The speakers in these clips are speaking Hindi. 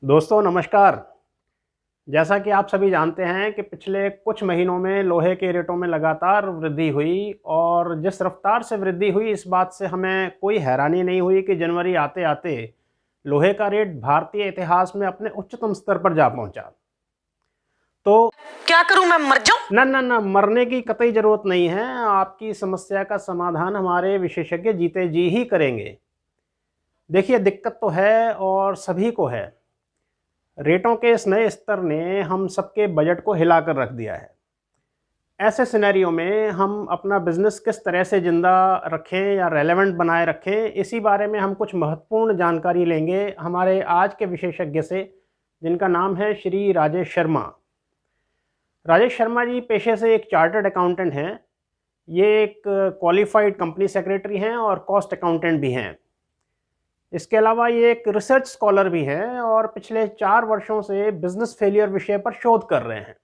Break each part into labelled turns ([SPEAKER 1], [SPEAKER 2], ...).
[SPEAKER 1] दोस्तों नमस्कार। जैसा कि आप सभी जानते हैं कि पिछले कुछ महीनों में लोहे के रेटों में लगातार वृद्धि हुई और जिस रफ्तार से वृद्धि हुई इस बात से हमें कोई हैरानी नहीं हुई कि जनवरी आते-आते लोहे का रेट भारतीय इतिहास में अपने उच्चतम स्तर पर जा पहुंचा। तो
[SPEAKER 2] क्या करूं, मैं मर जाऊं?
[SPEAKER 1] ना मरने की कतई ज़रूरत नहीं है। आपकी समस्या का समाधान हमारे विशेषज्ञ जीते जी ही करेंगे। देखिए दिक्कत तो है और सभी को है। रेटों के इस नए स्तर ने हम सबके बजट को हिलाकर रख दिया है। ऐसे सिनेरियो में हम अपना बिजनेस किस तरह से जिंदा रखें या रेलेवेंट बनाए रखें, इसी बारे में हम कुछ महत्वपूर्ण जानकारी लेंगे हमारे आज के विशेषज्ञ से, जिनका नाम है श्री राजेश शर्मा। राजेश शर्मा जी पेशे से एक चार्टर्ड अकाउंटेंट हैं। ये एक क्वालिफाइड कंपनी सेक्रेटरी हैं और कॉस्ट अकाउंटेंट भी हैं। इसके अलावा ये एक रिसर्च स्कॉलर भी हैं और पिछले 4 वर्षों से बिजनेस फेलियर विषय पर शोध कर रहे हैं।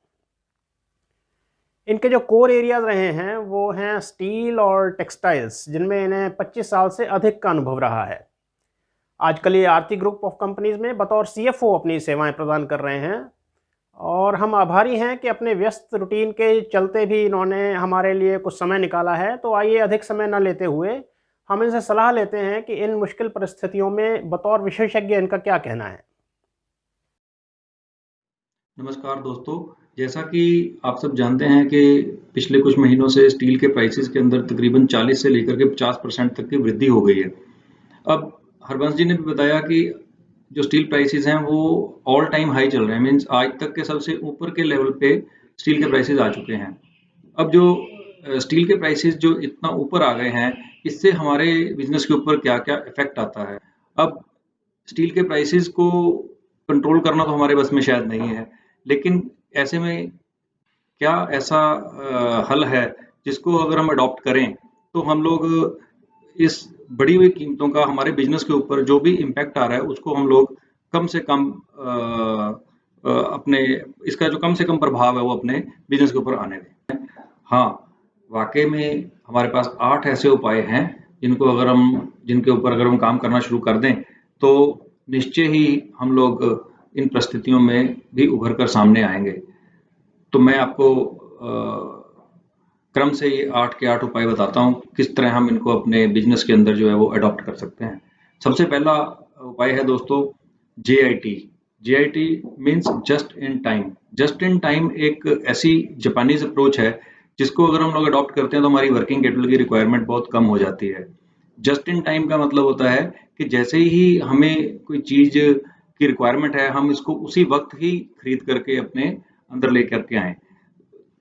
[SPEAKER 1] इनके जो कोर एरियाज रहे हैं वो हैं स्टील और टेक्सटाइल्स, जिनमें इन्हें 25 साल से अधिक का अनुभव रहा है। आजकल ये आरती ग्रुप ऑफ कंपनीज में बतौर सीएफओ अपनी सेवाएं प्रदान कर रहे हैं और हम आभारी हैं कि अपने व्यस्त रूटीन के चलते भी इन्होंने हमारे लिए कुछ समय निकाला है। तो आइए अधिक समय न लेते हुए हम इनसे सलाह लेते हैं कि इन मुश्किल परिस्थितियों में बतौर विशेषज्ञ इनका क्या कहना है।
[SPEAKER 3] नमस्कार दोस्तों। जैसा कि आप सब जानते हैं कि पिछले कुछ महीनों से स्टील के प्राइसेस के अंदर तकरीबन 40 से लेकर के 50% तक की वृद्धि हो गई है। अब हरबंस जी ने भी बताया कि जो स्टील प्राइसेस हैं वो ऑल टाइम हाई चल रहे हैं, मीन्स आज तक के सबसे ऊपर के लेवल पे स्टील के प्राइसेस आ चुके हैं। अब जो स्टील के प्राइसेस जो इतना ऊपर आ गए हैं, इससे हमारे बिजनेस के ऊपर क्या-क्या इफेक्ट आता है। अब स्टील के प्राइसेस को कंट्रोल करना तो हमारे बस में शायद नहीं है, लेकिन ऐसे में क्या ऐसा हल है जिसको अगर हम अडॉप्ट करें तो हम लोग इस बढ़ी हुई कीमतों का हमारे बिजनेस के ऊपर जो भी इम्पैक्ट आ रहा है उसको हम लोग कम से कम अपने इसका जो कम से कम प्रभाव है वो अपने बिजनेस के ऊपर आने दें। हाँ, वाकई में हमारे पास 8 ऐसे उपाय हैं जिनके ऊपर अगर हम काम करना शुरू कर दें तो निश्चय ही हम लोग इन परिस्थितियों में भी उभर कर सामने आएंगे। तो मैं आपको क्रम से ये 8 के 8 उपाय बताता हूँ किस तरह हम इनको अपने बिजनेस के अंदर जो है वो अडॉप्ट कर सकते हैं। सबसे पहला उपाय है दोस्तों JIT। JIT means just in time. Just in time एक ऐसी जापानीज अप्रोच है जिसको अगर हम लोग अडॉप्ट करते हैं तो हमारी वर्किंग कैपिटल की रिक्वायरमेंट बहुत कम हो जाती है। जस्ट इन टाइम का मतलब होता है कि जैसे ही हमें कोई चीज की रिक्वायरमेंट है हम इसको उसी वक्त ही खरीद करके अपने अंदर लेकर के आए।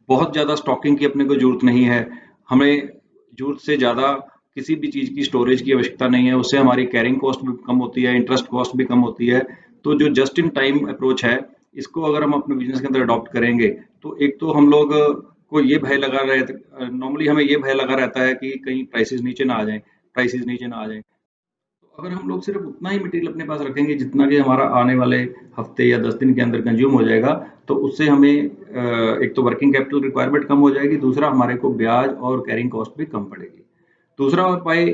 [SPEAKER 3] बहुत ज़्यादा स्टॉकिंग की अपने को ज़रूरत नहीं है। हमें ज़रूरत से ज़्यादा किसी भी चीज़ की स्टोरेज की आवश्यकता नहीं है। उससे हमारी कैरिंग कॉस्ट भी कम होती है, इंटरेस्ट कॉस्ट भी कम होती है। तो जो जस्ट इन टाइम अप्रोच है, इसको अगर हम अपने बिजनेस के अंदर अडॉप्ट करेंगे, तो एक तो हम लोग को ये भय लगा रहे नॉर्मली हमें ये भय लगा रहता है कि कहीं प्राइसेस नीचे ना आ जाएँ, प्राइसेस नीचे ना आ जाएँ। तो अगर हम लोग सिर्फ उतना ही मटेरियल अपने पास रखेंगे जितना कि हमारा आने वाले हफ्ते या 10 दिन के अंदर कंज्यूम हो जाएगा, तो उससे हमें एक तो वर्किंग कैपिटल रिक्वायरमेंट कम हो जाएगी, दूसरा हमारे को ब्याज और कैरिंग कॉस्ट भी कम पड़ेगी। दूसरा उपाय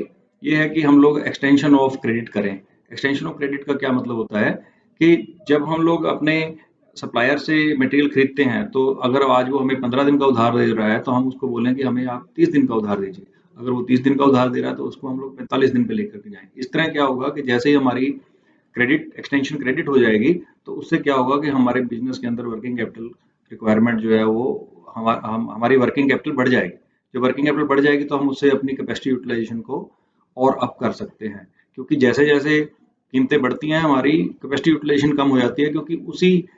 [SPEAKER 3] ये है कि हम लोग एक्सटेंशन ऑफ क्रेडिट करें। एक्सटेंशन ऑफ क्रेडिट का क्या मतलब होता है कि जब हम लोग अपने सप्लायर से मटेरियल खरीदते हैं, तो अगर आज वो हमें 15 दिन का उधार दे रहा है, तो हम उसको बोलें कि हमें आप 30 दिन का उधार दीजिए। अगर वो 30 दिन का उधार दे रहा है तो उसको हम लोग 45 दिन पे लेकर के जाएँ। इस तरह क्या होगा कि जैसे ही हमारी क्रेडिट एक्सटेंशन क्रेडिट हो जाएगी, तो उससे क्या होगा कि हमारे बिज़नेस के अंदर वर्किंग कैपिटल रिक्वायरमेंट जो है वो हमारी वर्किंग कैपिटल बढ़ जाएगी। जब वर्किंग कैपिटल बढ़ जाएगी तो हम उससे अपनी कैपेसिटी यूटिलाइज़ेशन को और अप कर सकते हैं। क्योंकि जैसे-जैसे कीमतें बढ़ती हैं हमारी कैपेसिटी यूटिलाइज़ेशन कम हो जाती है, क्योंकि उसी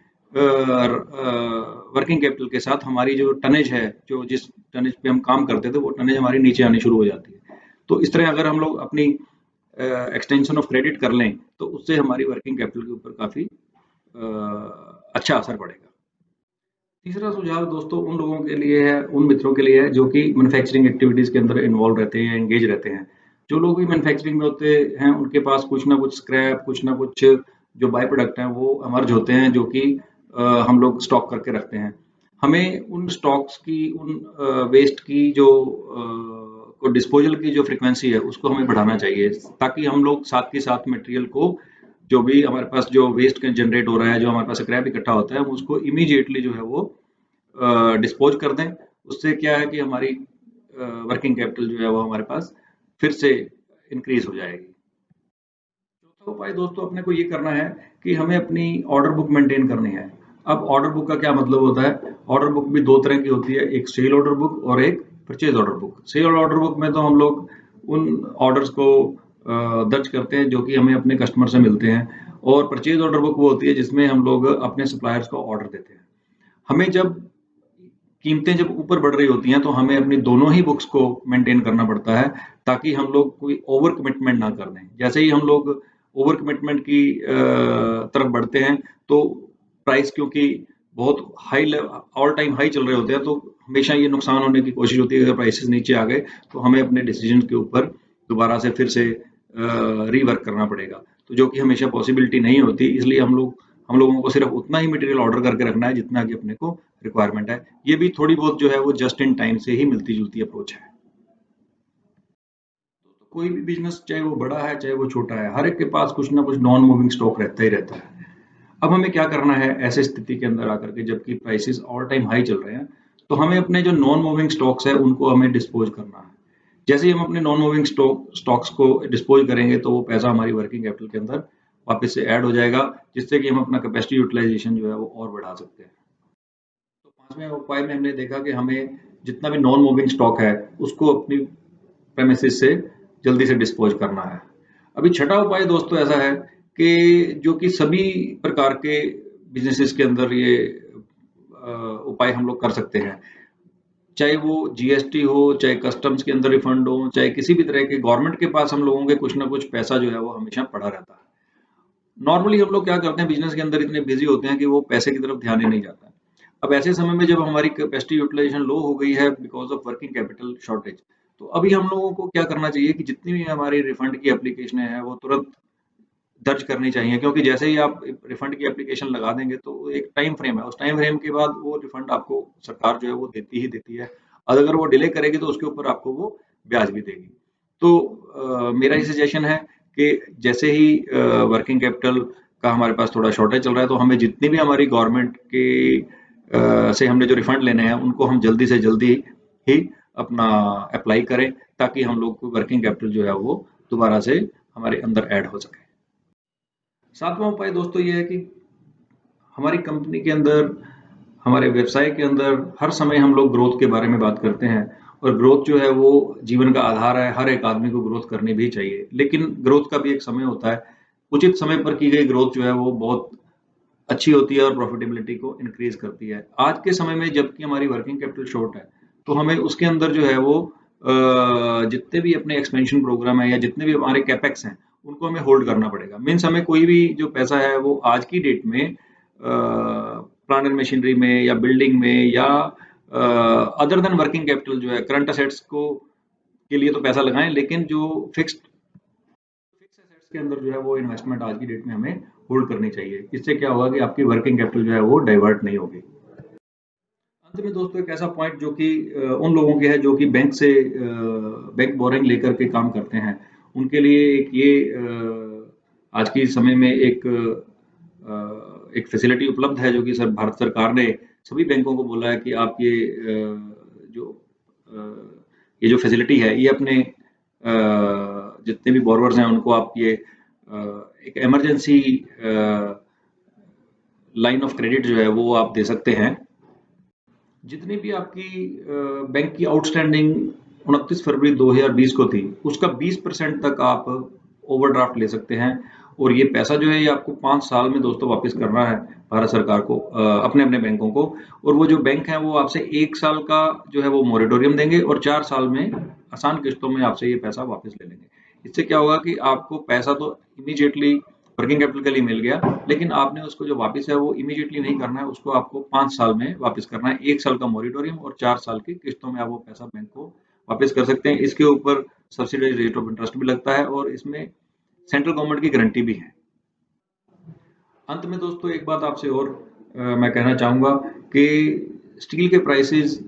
[SPEAKER 3] वर्किंग कैपिटल के साथ हमारी जो टनेज है, जो जिस टनेज पे हम काम करते थे वो टनेज हमारी नीचे आनी शुरू हो जाती है। तो इस तरह अगर हम लोग अपनी एक्सटेंशन ऑफ क्रेडिट कर लें तो उससे हमारी वर्किंग कैपिटल के ऊपर काफ़ी अच्छा असर पड़ेगा। तीसरा सुझाव दोस्तों उन लोगों के लिए है, उन मित्रों के लिए है जो कि मैन्युफैक्चरिंग एक्टिविटीज़ के अंदर इन्वॉल्व रहते हैं, एंगेज रहते हैं। जो लोग भी मैन्युफैक्चरिंग में होते हैं उनके पास कुछ ना कुछ स्क्रैप, कुछ ना कुछ जो बाय प्रोडक्ट हैं वो इमर्ज होते हैं, जो कि हम लोग स्टॉक करके रखते हैं। हमें उन स्टॉक्स की, उन वेस्ट की जो को डिस्पोजल की जो फ्रीक्वेंसी है उसको हमें बढ़ाना चाहिए, ताकि हम लोग साथ के साथ मटेरियल को जो भी हमारे पास जो वेस्ट जनरेट हो रहा है, जो हमारे पास स्क्रैप इकट्ठा होता है, हम उसको इमीडिएटली जो है वो डिस्पोज कर दें। उससे क्या है कि हमारी वर्किंग कैपिटल जो है वो हमारे पास फिर से इंक्रीज हो जाएगी। चौथा उपाय दोस्तों अपने को ये करना है कि हमें अपनी ऑर्डर बुक मेंटेन करनी है। अब ऑर्डर बुक का क्या मतलब होता है? ऑर्डर बुक भी दो तरह की होती है, एक सेल ऑर्डर बुक और एक purchase order book. Sell order book में तो हम लोग उन ऑर्डर्स को दर्ज करते हैं जो कि हमें अपने कस्टमर से मिलते हैं, और परचेज ऑर्डर बुक वो होती है जिसमें हम लोग अपने सप्लायर्स को ऑर्डर देते हैं। हमें जब कीमतें जब ऊपर बढ़ रही होती हैं तो हमें अपनी दोनों ही बुक्स को मेंटेन करना पड़ता है, ताकि हम लोग कोई ओवर कमिटमेंट ना कर दें। जैसे ही हम लोग ओवर कमिटमेंट की तरफ बढ़ते हैं तो प्राइस क्योंकि बहुत हाई ऑल टाइम हाई चल रहे होते हैं, तो हमेशा ये नुकसान होने की कोशिश होती है। अगर प्राइसेस नीचे आ गए तो हमें अपने डिसीजन के ऊपर दोबारा से फिर से रीवर्क करना पड़ेगा, तो जो कि हमेशा पॉसिबिलिटी नहीं होती। इसलिए हम लोगों को सिर्फ उतना ही मटेरियल ऑर्डर करके रखना है जितना कि अपने को रिक्वायरमेंट है। ये भी थोड़ी बहुत जो है वो जस्ट इन टाइम से ही मिलती जुलती अप्रोच है। तो कोई भी बिजनेस, चाहे वो बड़ा है चाहे वो छोटा है, हर एक के पास कुछ ना कुछ नॉन मूविंग स्टॉक रहता ही रहता है। अब हमें क्या करना है ऐसे स्थिति के अंदर आकर के, जबकि प्राइसेस ऑल टाइम हाई चल रहे हैं, तो हमें अपने जो नॉन मूविंग स्टॉक्स है उनको हमें डिस्पोज करना है। जैसे ही हम अपने नॉन मूविंग स्टॉक्स को डिस्पोज करेंगे तो वो पैसा हमारी वर्किंग कैपिटल के अंदर वापस से ऐड हो जाएगा, जिससे कि हम अपना कैपेसिटी यूटिलाइजेशन जो है वो और बढ़ा सकते हैं। तो पांचवें उपाय में हमने देखा कि हमें जितना भी नॉन मूविंग स्टॉक है उसको अपनी प्रेमिसेस से जल्दी से डिस्पोज करना है। अभी छठा उपाय दोस्तों ऐसा है कि जो कि सभी प्रकार के बिजनेसेस के अंदर ये उपाय हम लोग कर सकते हैं, चाहे वो जीएसटी हो, चाहे कस्टम्स के अंदर रिफंड हो, चाहे किसी भी तरह के गवर्नमेंट के पास हम लोगों के कुछ ना कुछ पैसा जो है वो हमेशा पड़ा रहता है। नॉर्मली हम लोग क्या करते हैं, बिजनेस के अंदर इतने बिजी होते हैं कि वो पैसे की तरफ ध्यान ही नहीं जाता है। अब ऐसे समय में जब हमारी कैपेसिटी यूटिलाइजेशन लो हो गई है because of working capital shortage, तो अभी हम लोगों को क्या करना चाहिए कि जितनी भी हमारी रिफंड की एप्लीकेशन है वो तुरंत दर्ज करनी चाहिए, क्योंकि जैसे ही आप रिफंड की एप्लीकेशन लगा देंगे तो एक टाइम फ्रेम है, उस टाइम फ्रेम के बाद वो रिफंड आपको सरकार जो है वो देती ही देती है, और अगर वो डिले करेगी तो उसके ऊपर आपको वो ब्याज भी देगी। तो मेरा ये सजेशन है कि जैसे ही वर्किंग कैपिटल का हमारे पास थोड़ा शॉर्टेज चल रहा है तो हमें जितनी भी हमारी गवर्नमेंट के से हमने जो रिफंड लेने हैं उनको हम जल्दी से जल्दी ही अपना अप्लाई करें, ताकि हम लोग को वर्किंग कैपिटल जो है वो दोबारा से हमारे अंदर ऐड हो सके। सातवां उपाय दोस्तों ये है कि हमारी कंपनी के अंदर, हमारे व्यवसाय के अंदर हर समय हम लोग ग्रोथ के बारे में बात करते हैं, और ग्रोथ जो है वो जीवन का आधार है। हर एक आदमी को ग्रोथ करनी भी चाहिए, लेकिन ग्रोथ का भी एक समय होता है। उचित समय पर की गई ग्रोथ जो है वो बहुत अच्छी होती है और प्रॉफिटेबिलिटी को इंक्रीज करती है। आज के समय में जबकि हमारी वर्किंग कैपिटल शॉर्ट है, तो हमें उसके अंदर जो है वो जितने भी अपने एक्सपेंशन प्रोग्राम है या जितने भी हमारे कैपेक्स हैं उनको हमें होल्ड करना पड़ेगा। मीन्स हमें कोई भी जो पैसा है वो आज की डेट में प्लांट एंड मशीनरी में या बिल्डिंग में या अदर देन वर्किंग कैपिटल जो है करंट असेट्स को के लिए तो पैसा लगाएं, लेकिन जो फिक्स एसेट्स के अंदर जो है वो इन्वेस्टमेंट आज की डेट में हमें होल्ड करनी चाहिए। इससे क्या होगा कि आपकी वर्किंग कैपिटल जो है वो डाइवर्ट नहीं होगी। अंत में दोस्तों एक ऐसा पॉइंट जो कि उन लोगों के है जो कि बैंक बोरिंग लेकर के काम करते हैं, उनके लिए एक ये आज के समय में एक फैसिलिटी उपलब्ध है जो कि भारत सरकार ने सभी बैंकों को बोला है कि आप ये जो फैसिलिटी है ये अपने जितने भी बोरोवर्स हैं उनको आप ये एक इमरजेंसी लाइन ऑफ क्रेडिट जो है वो आप दे सकते हैं। जितनी भी आपकी बैंक की आउटस्टैंडिंग 29 फरवरी 2020 को थी उसका 20% तक आप ओवरड्राफ्ट ले सकते हैं, और ये पैसा जो है ये आपको 5 साल में दोस्तों वापस करना है भारत सरकार को, अपने अपने बैंकों को। और वो जो बैंक है वो आपसे 1 साल का जो है वो मोरेटोरियम देंगे और 4 साल में आसान किस्तों में आपसे ये पैसा वापस ले लेंगे। इससे क्या होगा कि आपको पैसा तो इमीडिएटली वर्किंग कैपिटल के लिए मिल गया, लेकिन आपने उसको जो वापस है वो इमीडिएटली नहीं करना है, उसको आपको 5 साल में वापस करना है। 1 साल का मोरेटोरियम और 4 साल की किस्तों में आप वो पैसा बैंक को वापस कर सकते हैं। इसके ऊपर सब्सिडाइज रेट ऑफ इंटरेस्ट भी लगता है और इसमें सेंट्रल गवर्नमेंट की गारंटी भी है। अंत में दोस्तों एक बात आपसे और मैं कहना चाहूंगा कि स्टील के प्राइसेस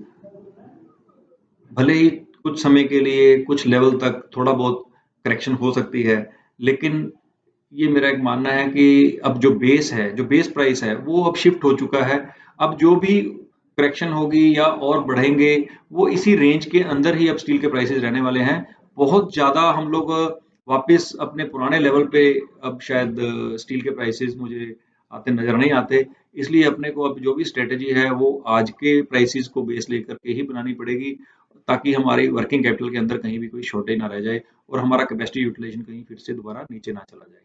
[SPEAKER 3] भले ही कुछ समय के लिए कुछ लेवल तक थोड़ा बहुत करेक्शन हो सकती है, लेकिन ये मेरा एक मानना है कि अब जो बेस है, जो बेस प्राइस है, वो अब शिफ्ट हो चुका है। अब जो भी करेक्शन होगी या और बढ़ेंगे, वो इसी रेंज के अंदर ही अब स्टील के प्राइसेस रहने वाले हैं। बहुत ज़्यादा हम लोग वापस अपने पुराने लेवल पे अब शायद स्टील के प्राइसेस मुझे आते नज़र नहीं आते। इसलिए अपने को अब जो भी स्ट्रेटजी है, वो आज के प्राइसेस को बेस लेकर के ही बनानी पड़ेगी, ताकि हमारी वर्किंग कैपिटल के अंदर कहीं भी कोई शॉर्टेज ना रह जाए और हमारा कैपेसिटी यूटिलाइजेशन कहीं फिर से दोबारा नीचे ना चला जाए।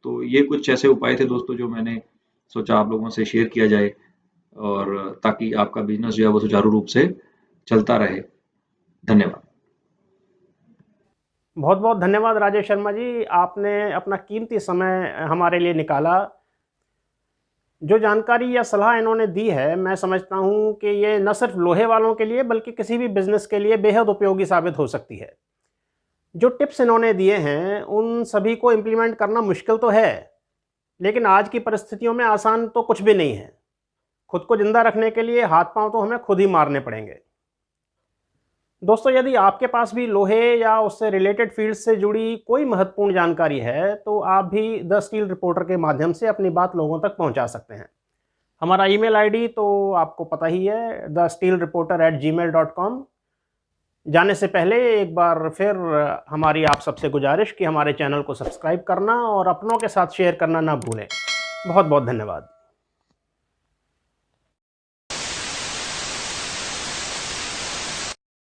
[SPEAKER 3] तो ये कुछ ऐसे उपाय थे दोस्तों जो मैंने सोचा आप लोगों से शेयर किया जाए, और ताकि आपका बिजनेस जो है वो सुचारू रूप से चलता रहे। धन्यवाद।
[SPEAKER 1] बहुत बहुत धन्यवाद राजेश शर्मा जी, आपने अपना कीमती समय हमारे लिए निकाला। जो जानकारी या सलाह इन्होंने दी है, मैं समझता हूँ कि ये न सिर्फ लोहे वालों के लिए बल्कि किसी भी बिजनेस के लिए बेहद उपयोगी साबित हो सकती है। जो टिप्स इन्होंने दिए हैं उन सभी को इम्प्लीमेंट करना मुश्किल तो है, लेकिन आज की परिस्थितियों में आसान तो कुछ भी नहीं है। खुद को जिंदा रखने के लिए हाथ पांव तो हमें खुद ही मारने पड़ेंगे। दोस्तों, यदि आपके पास भी लोहे या उससे रिलेटेड फील्ड से जुड़ी कोई महत्वपूर्ण जानकारी है तो आप भी द स्टील रिपोर्टर के माध्यम से अपनी बात लोगों तक पहुंचा सकते हैं। हमारा ईमेल आईडी तो आपको पता ही है, thesteelreporter@gmail.com। जाने से पहले एक बार फिर हमारी आप सबसे गुजारिश कि हमारे चैनल को सब्सक्राइब करना और अपनों के साथ शेयर करना ना भूलें। बहुत बहुत धन्यवाद।